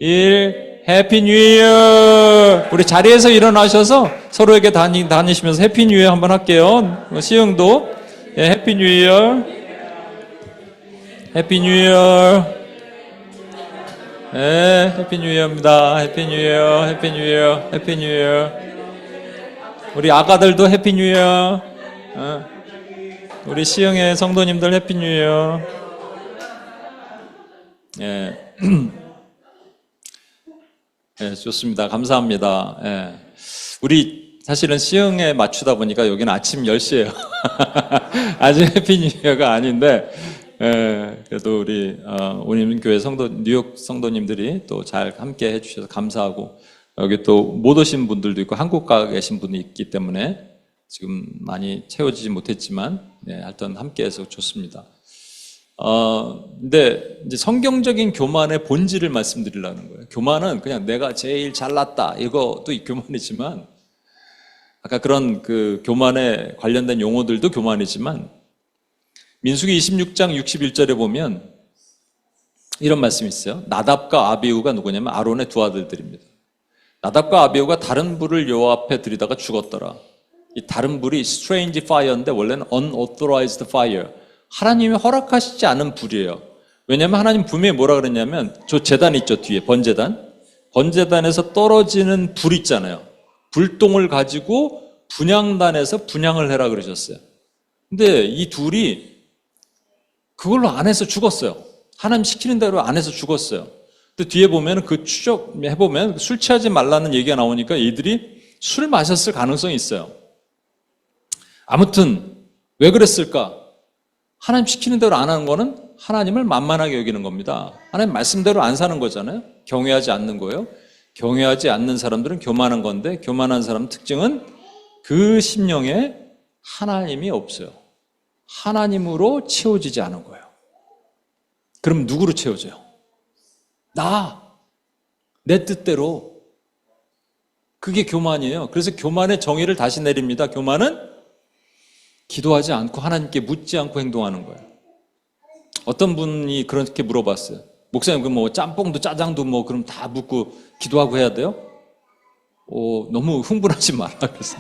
1 해피 뉴 이어. 우리 자리에서 일어나셔서 서로에게 다니시면서 해피 뉴 이어 한번 할게요. 시흥도 해피 뉴 이어. 해피 뉴 이어. 네, 해피 뉴 이어입니다. 해피 뉴 이어. 해피 뉴 이어. 해피 뉴 이어. 우리 아가들도 해피 뉴 이어. 우리 시흥의 성도님들 해피 뉴 이어. 예. 예, 좋습니다. 감사합니다. 예. 우리 사실은 시흥에 맞추다 보니까 여기는 아침 10시예요. 아직 해피뉴이어가 아닌데, 예, 그래도 우리 온림교회 뉴욕 성도님들이 또 잘 함께 해주셔서 감사하고, 여기 또 못 오신 분들도 있고 한국 가 계신 분이 있기 때문에 지금 많이 채워지지 못했지만, 네, 하여튼 함께해서 좋습니다. 근데 이제 성경적인 교만의 본질을 말씀드리려는 거예요. 교만은 그냥 내가 제일 잘났다 이것도 교만이지만, 아까 그런 그 교만에 관련된 용어들도 교만이지만, 민수기 26장 61절에 보면 이런 말씀이 있어요. 나답과 아비후가 누구냐면 아론의 두 아들들입니다. 나답과 아비후가 다른 불을 여호와 앞에 들이다가 죽었더라. 이 다른 불이 strange fire인데 원래는 unauthorized fire, 하나님이 허락하시지 않은 불이에요. 왜냐하면 하나님 분명히 뭐라 그랬냐면, 저 제단 있죠, 뒤에 번제단에서 떨어지는 불 있잖아요. 불똥을 가지고 분향단에서 분향을 해라 그러셨어요. 근데 이 둘이 그걸로 안 해서 죽었어요. 하나님 시키는 대로 안 해서 죽었어요. 근데 뒤에 보면 그 추적해보면 술 취하지 말라는 얘기가 나오니까 이들이 술 마셨을 가능성이 있어요. 아무튼 왜 그랬을까? 하나님 시키는 대로 안 하는 거는 하나님을 만만하게 여기는 겁니다. 하나님 말씀대로 안 사는 거잖아요. 경외하지 않는 거예요. 경외하지 않는 사람들은 교만한 건데, 교만한 사람 특징은 그 심령에 하나님이 없어요. 하나님으로 채워지지 않은 거예요. 그럼 누구로 채워져요? 내 뜻대로. 그게 교만이에요. 그래서 교만의 정의를 다시 내립니다. 교만은 기도하지 않고 하나님께 묻지 않고 행동하는 거예요. 어떤 분이 그렇게 물어봤어요. 목사님, 그 짬뽕도 짜장도 그럼 다 묻고 기도하고 해야 돼요? 너무 흥분하지 마라 그래서.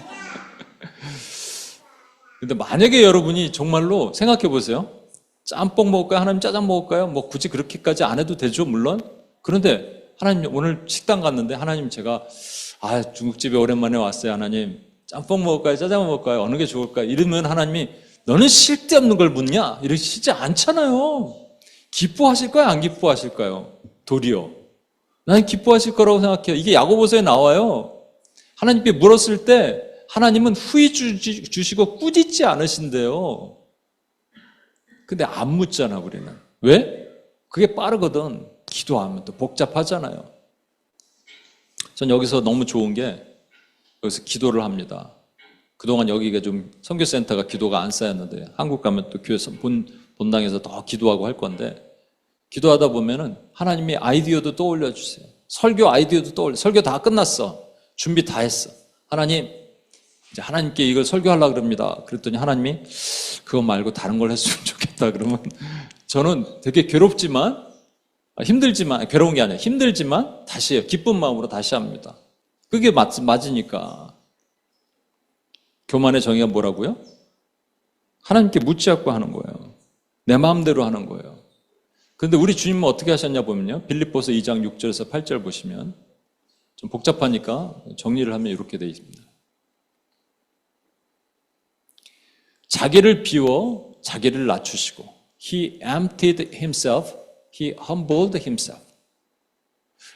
근데 만약에 여러분이 정말로 생각해 보세요. 짬뽕 먹을까요? 하나님 짜장 먹을까요? 굳이 그렇게까지 안 해도 되죠, 물론. 그런데 하나님, 오늘 식당 갔는데 하나님, 제가 중국집에 오랜만에 왔어요. 하나님, 짬뽕 먹을까요? 짜장 먹을까요? 어느 게 좋을까요? 이러면 하나님이 너는 쓸데없는 걸 묻냐? 이러시지 않잖아요. 기뻐하실까요? 안 기뻐하실까요? 도리어. 나는 기뻐하실 거라고 생각해요. 이게 야고보서에 나와요. 하나님께 물었을 때 하나님은 후히 주시고 꾸짖지 않으신대요. 근데 안 묻잖아, 우리는. 왜? 그게 빠르거든. 기도하면 또 복잡하잖아요. 전 여기서 너무 좋은 게, 여기서 기도를 합니다. 그동안 여기가 좀 선교센터가 기도가 안 쌓였는데, 한국 가면 또 교회에서 본당에서 더 기도하고 할 건데, 기도하다 보면은 하나님이 아이디어도 떠올려 주세요. 설교 아이디어도 떠올려. 설교 다 끝났어. 준비 다 했어. 하나님, 이제 하나님께 이걸 설교하려고 그럽니다. 그랬더니 하나님이 그거 말고 다른 걸 했으면 좋겠다 그러면, 저는 되게 괴롭지만, 힘들지만, 괴로운 게 아니라 힘들지만 다시 해요. 기쁜 마음으로 다시 합니다. 그게 맞으니까. 교만의 정의가 뭐라고요? 하나님께 묻지 않고 하는 거예요. 내 마음대로 하는 거예요. 그런데 우리 주님은 어떻게 하셨냐 보면요, 빌립보서 2장 6절에서 8절 보시면, 좀 복잡하니까 정리를 하면 이렇게 되어 있습니다. 자기를 비워 자기를 낮추시고, He emptied himself, He humbled himself.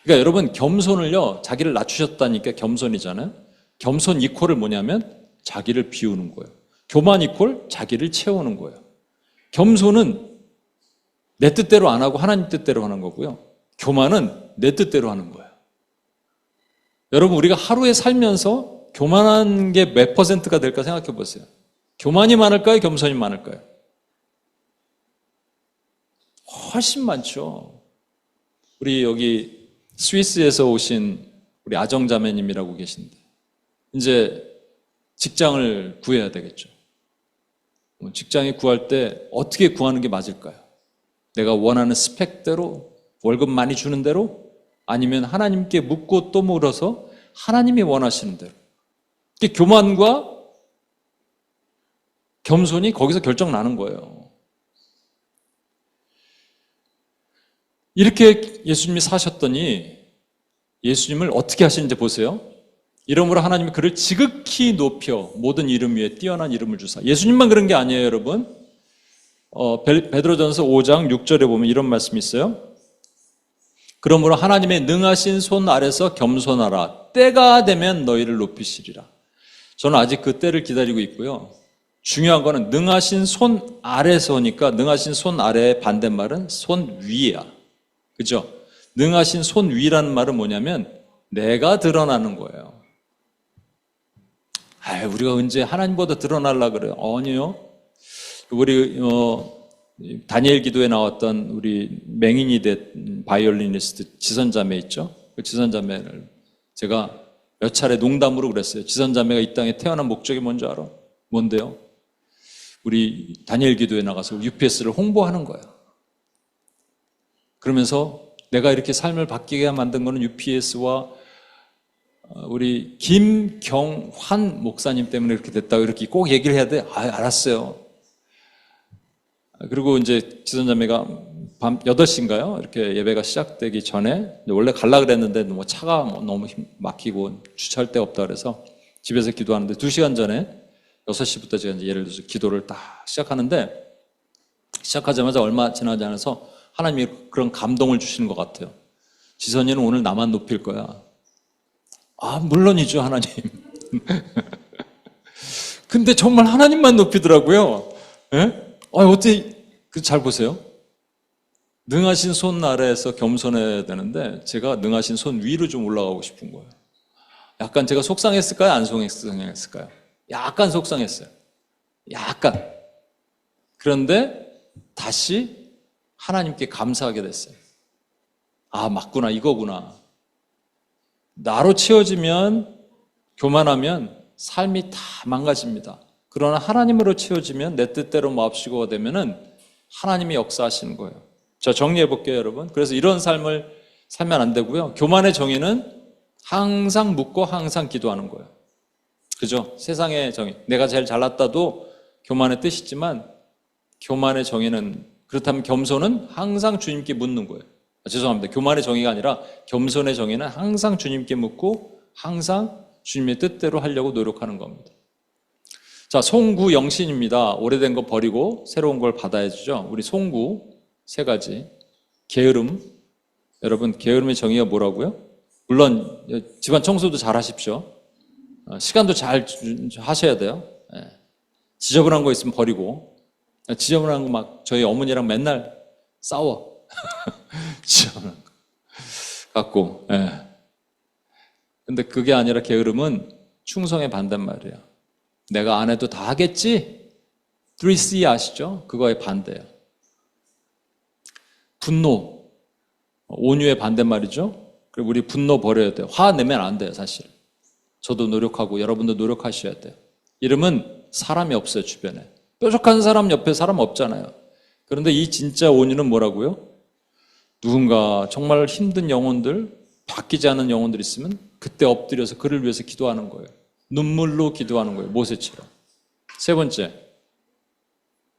그러니까 여러분, 겸손을요, 자기를 낮추셨다니까 겸손이잖아요. 겸손 이퀄을 뭐냐면 자기를 비우는 거예요. 교만 이퀄 자기를 채우는 거예요. 겸손은 내 뜻대로 안 하고 하나님 뜻대로 하는 거고요. 교만은 내 뜻대로 하는 거예요. 여러분, 우리가 하루에 살면서 교만한 게 몇 퍼센트가 될까 생각해 보세요. 교만이 많을까요? 겸손이 많을까요? 훨씬 많죠. 우리 여기 스위스에서 오신 우리 아정자매님이라고 계신데, 이제 직장을 구해야 되겠죠. 직장에 구할 때 어떻게 구하는 게 맞을까요? 내가 원하는 스펙대로, 월급 많이 주는 대로, 아니면 하나님께 묻고 또 물어서 하나님이 원하시는 대로. 이게 교만과 겸손이 거기서 결정 나는 거예요. 이렇게 예수님이 사셨더니 예수님을 어떻게 하시는지 보세요. 이러므로 하나님이 그를 지극히 높여 모든 이름 위에 뛰어난 이름을 주사. 예수님만 그런 게 아니에요, 여러분. 베드로전서 5장 6절에 보면 이런 말씀이 있어요. 그러므로 하나님의 능하신 손 아래서 겸손하라. 때가 되면 너희를 높이시리라. 저는 아직 그 때를 기다리고 있고요. 중요한 거는 능하신 손 아래서니까 능하신 손 아래의 반대말은 손 위야. 그죠? 능하신 손 위라는 말은 뭐냐면 내가 드러나는 거예요. 우리가 언제 하나님보다 드러나려고 그래요? 아니요. 우리 다니엘 기도에 나왔던 우리 맹인이 된 바이올리니스트 지선자매 있죠? 그 지선자매를 제가 몇 차례 농담으로 그랬어요. 지선자매가 이 땅에 태어난 목적이 뭔지 알아? 뭔데요? 우리 다니엘 기도에 나가서 UPS를 홍보하는 거예요. 그러면서 내가 이렇게 삶을 바뀌게 만든 거는 UPS와 우리 김경환 목사님 때문에 이렇게 됐다고 이렇게 꼭 얘기를 해야 돼? 알았어요. 그리고 이제 지선자매가 밤 8시인가요? 이렇게 예배가 시작되기 전에 원래 가려고 그랬는데 뭐 차가 너무 막히고 주차할 데가 없다 그래서 집에서 기도하는데 2시간 전에 6시부터 제가 이제 예를 들어서 기도를 딱 시작하는데 시작하자마자 얼마 지나지 않아서 하나님이 그런 감동을 주시는 것 같아요. 지선이는 오늘 나만 높일 거야. 물론이죠, 하나님. 근데 정말 하나님만 높이더라고요. 예? 어떻게, 잘 보세요. 능하신 손 아래에서 겸손해야 되는데 제가 능하신 손 위로 좀 올라가고 싶은 거예요. 약간 제가 속상했을까요? 안 속상했을까요? 약간 속상했어요. 약간. 그런데 다시 하나님께 감사하게 됐어요. 맞구나, 이거구나. 나로 채워지면, 교만하면 삶이 다 망가집니다. 그러나 하나님으로 채워지면 내 뜻대로 마음씨고가 되면은 하나님이 역사하시는 거예요. 자, 정리해 볼게요, 여러분. 그래서 이런 삶을 살면 안 되고요. 교만의 정의는 항상 묻고 항상 기도하는 거예요. 그죠? 세상의 정의. 내가 제일 잘났다도 교만의 뜻이지만 교만의 정의는 그렇다면 겸손은 항상 주님께 묻는 거예요. 죄송합니다. 교만의 정의가 아니라 겸손의 정의는 항상 주님께 묻고 항상 주님의 뜻대로 하려고 노력하는 겁니다. 자, 송구 영신입니다. 오래된 거 버리고 새로운 걸 받아야죠. 우리 송구 3가지. 게으름. 여러분, 게으름의 정의가 뭐라고요? 물론 집안 청소도 잘 하십시오. 시간도 잘 하셔야 돼요. 지저분한 거 있으면 버리고. 지저분한 거 막 저희 어머니랑 맨날 싸워. 지저분한 거 갖고. 근데 그게 아니라 게으름은 충성의 반대말이에요. 내가 안 해도 다 하겠지? 3C 아시죠? 그거의 반대예요. 분노, 온유의 반대말이죠. 그리고 우리 분노 버려야 돼요. 화 내면 안 돼요, 사실. 저도 노력하고 여러분도 노력하셔야 돼요. 이름은 사람이 없어요, 주변에. 뾰족한 사람 옆에 사람 없잖아요. 그런데 이 진짜 온유는 뭐라고요? 누군가 정말 힘든 영혼들, 바뀌지 않은 영혼들 있으면 그때 엎드려서 그를 위해서 기도하는 거예요. 눈물로 기도하는 거예요, 모세처럼. 3번째,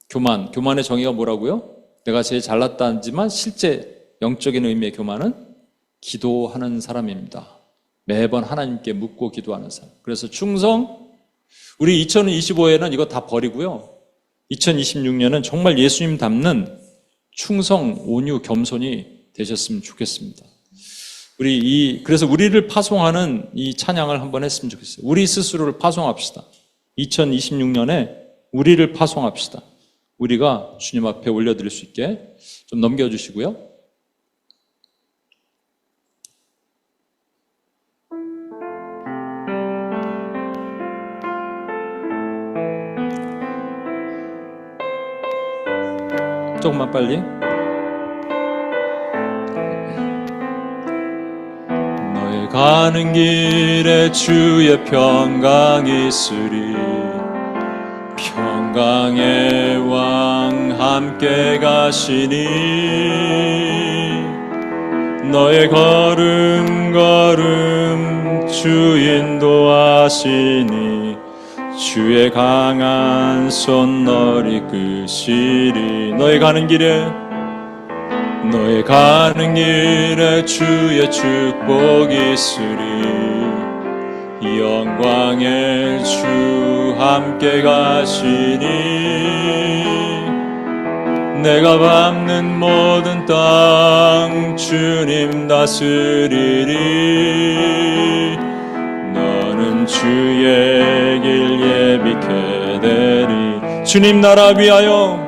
교만. 교만의 정의가 뭐라고요? 내가 제일 잘났다지만 실제 영적인 의미의 교만은 기도하는 사람입니다. 매번 하나님께 묻고 기도하는 사람. 그래서 충성, 우리 2025에는 이거 다 버리고요. 2026년은 정말 예수님 닮는 충성, 온유, 겸손이 되셨으면 좋겠습니다. 그래서 우리를 파송하는 이 찬양을 한번 했으면 좋겠어요. 우리 스스로를 파송합시다. 2026년에 우리를 파송합시다. 우리가 주님 앞에 올려드릴 수 있게 좀 넘겨주시고요. 조금만 빨리. 너의 가는 길에 주의 평강이 있으리. 평강의 왕 함께 가시니 너의 걸음 주 인도하시니 주의 강한 손 너를 이끄시리. 너의 가는 길에 주의 축복이 있으리. 영광의 주 함께 가시니 내가 밟는 모든 땅 주님 다스리리. 너는 주의 길 예비케 되리. 주님 나라 위하여,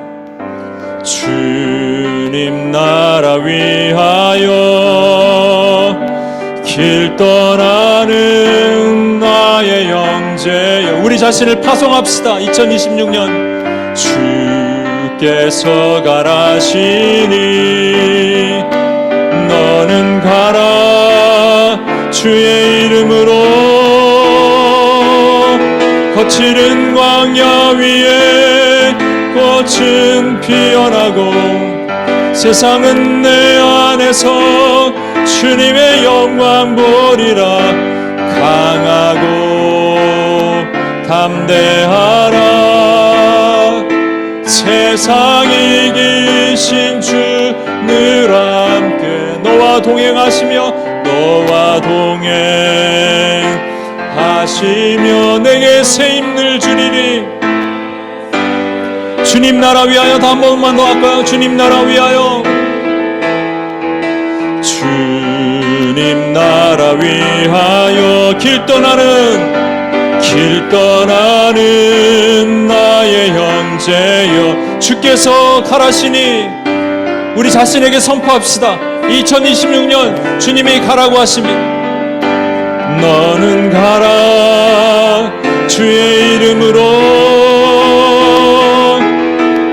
주님 나라 위하여 길 떠나는 나의 형제여. 우리 자신을 파송합시다. 2026년 주께서 가라시니 너는 가라 주의 이름으로. 거칠은 광야 위에 꽃은 피어나고 세상은 내 안에서 주님의 영광 보리라. 강하고 담대하라. 세상 이기신 주 늘 함께 너와 동행하시며 너와 동행하시며 내게 새 힘을 주리니. 주님 나라 위하여. 다 한 번만 더 할까요? 주님 나라 위하여, 주님 나라 위하여 길 떠나는 나의 형제여. 주께서 가라시니 우리 자신에게 선포합시다. 2026년 주님이 가라고 하십니다. 너는 가라 주의 이름으로.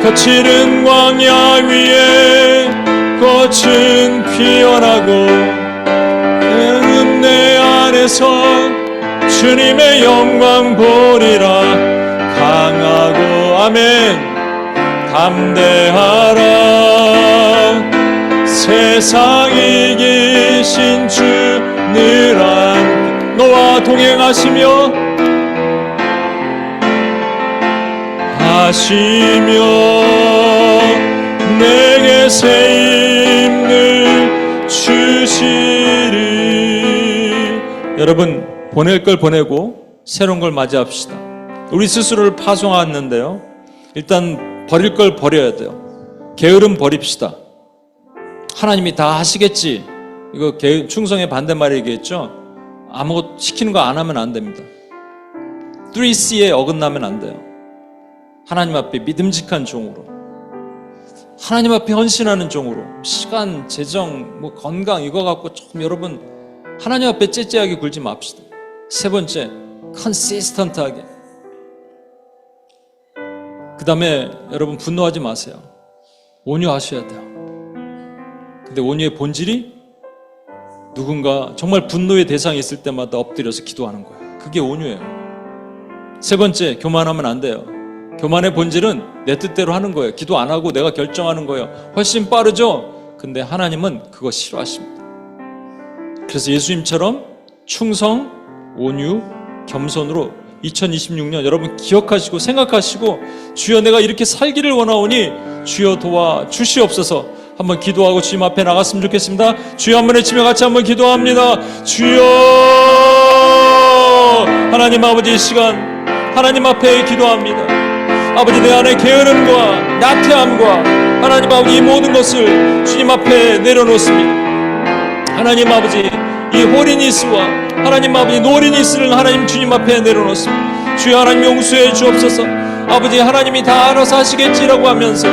거칠은 광야 위에 꽃은 피어나고 내 안에서 주님의 영광 보리라. 강하고 아멘 담대하라. 세상 이기신 주 늘 함께 너와 동행하시며 내게 새 힘을 주시리. 여러분, 보낼 걸 보내고 새로운 걸 맞이합시다. 우리 스스로를 파송하는데요, 일단 버릴 걸 버려야 돼요. 게으름 버립시다. 하나님이 다 하시겠지. 이거 충성의 반대말 얘기했죠. 아무것도 시키는 거 안 하면 안 됩니다. 3C에 어긋나면 안 돼요. 하나님 앞에 믿음직한 종으로, 하나님 앞에 헌신하는 종으로, 시간, 재정, 건강 이거 갖고 조금 여러분 하나님 앞에 째째하게 굴지 맙시다. 세 번째, 컨시스턴트하게. 그 다음에 여러분 분노하지 마세요. 온유하셔야 돼요. 근데 온유의 본질이 누군가 정말 분노의 대상이 있을 때마다 엎드려서 기도하는 거예요. 그게 온유예요. 세 번째, 교만하면 안 돼요. 교만의 본질은 내 뜻대로 하는 거예요. 기도 안 하고 내가 결정하는 거예요. 훨씬 빠르죠? 근데 하나님은 그거 싫어하십니다. 그래서 예수님처럼 충성, 온유, 겸손으로 2026년 여러분 기억하시고 생각하시고, 주여 내가 이렇게 살기를 원하오니 주여 도와 주시옵소서. 한번 기도하고 주님 앞에 나갔으면 좋겠습니다. 주여 한번 외치며 같이 한번 기도합니다. 주여. 하나님 아버지, 이 시간 하나님 앞에 기도합니다. 아버지, 내 안에 게으름과 나태함과 하나님 아버지 이 모든 것을 주님 앞에 내려놓습니다. 하나님 아버지, 이 호리니스와 하나님 아버지 노리니스를 하나님 주님 앞에 내려놓습니다. 주여 하나님 용서해 주옵소서. 아버지, 하나님이 다 알아서 하시겠지라고 하면서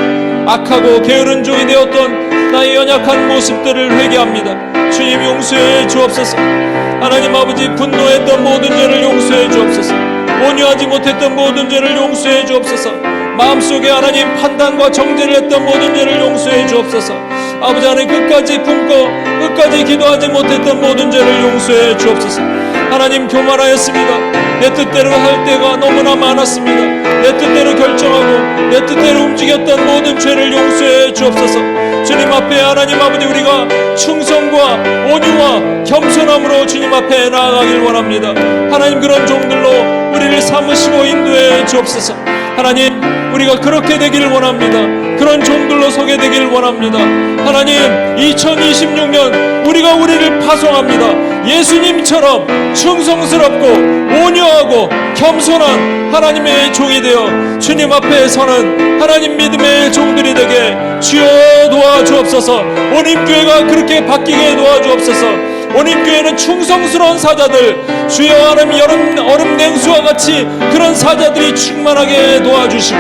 악하고 게으른 종이 되었던 나의 연약한 모습들을 회개합니다. 주님 용서해 주옵소서. 하나님 아버지, 분노했던 모든 죄를 용서해 주옵소서. 온유하지 못했던 모든 죄를 용서해 주옵소서. 마음속에 하나님 판단과 정죄를 했던 모든 죄를 용서해 주옵소서. 아버지 하나님, 끝까지 품고 끝까지 기도하지 못했던 모든 죄를 용서해 주옵소서. 하나님, 교만하였습니다. 내 뜻대로 할 때가 너무나 많았습니다. 내 뜻대로 결정하고 내 뜻대로 움직였던 모든 죄를 용서해 주옵소서. 주님 앞에 하나님 아버지, 우리가 충성과 온유와 겸손함으로 주님 앞에 나아가길 원합니다. 하나님, 그런 종들로 우리를 삼으시고 인도해 주옵소서. 하나님, 우리가 그렇게 되기를 원합니다. 그런 종들로 서게 되기를 원합니다. 하나님, 2026년 우리를 파송합니다. 예수님처럼 충성스럽고 온유하고 겸손한 하나님의 종이 되어 주님 앞에 서는 하나님 믿음의 종들이 되게 주여 도와주옵소서. 온임교회가 그렇게 바뀌게 도와주옵소서. 온임교회는 충성스러운 사자들, 주여 하나님 얼음 냉수와 같이 그런 사자들이 충만하게 도와주시고,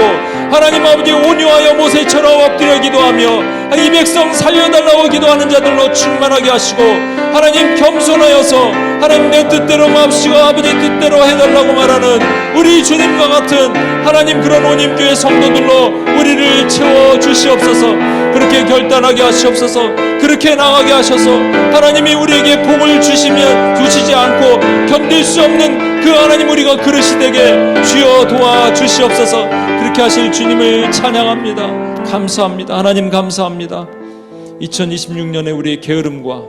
하나님 아버지 온유하여 모세처럼 엎드려 기도하며 이 백성 살려달라고 기도하는 자들로 충만하게 하시고, 하나님 겸손하여서 하나님 내 뜻대로 마옵시고 아버지 뜻대로 해달라고 말하는 우리 주님과 같은 하나님 그런 온임교회 성도들로 우리를 채워주시옵소서. 그렇게 결단하게 하시옵소서. 그렇게 나가게 하셔서 하나님이 우리에게 복을 주시지 않고 견딜 수 없는 그 하나님 우리가 그릇이 되게 주여 도와주시옵소서. 그렇게 하실 주님을 찬양합니다. 감사합니다. 하나님 감사합니다. 2026년에 우리의 게으름과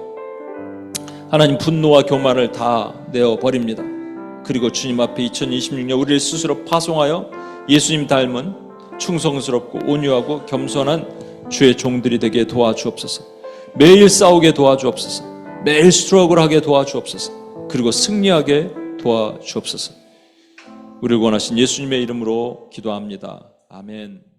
하나님 분노와 교만을 다 내어버립니다. 그리고 주님 앞에 2026년 우리를 스스로 파송하여 예수님 닮은 충성스럽고 온유하고 겸손한 주의 종들이 되게 도와주옵소서. 매일 싸우게 도와주옵소서. 매일 스트러글하게 도와주옵소서. 그리고 승리하게 도와주옵소서. 우리를 원하신 예수님의 이름으로 기도합니다. 아멘.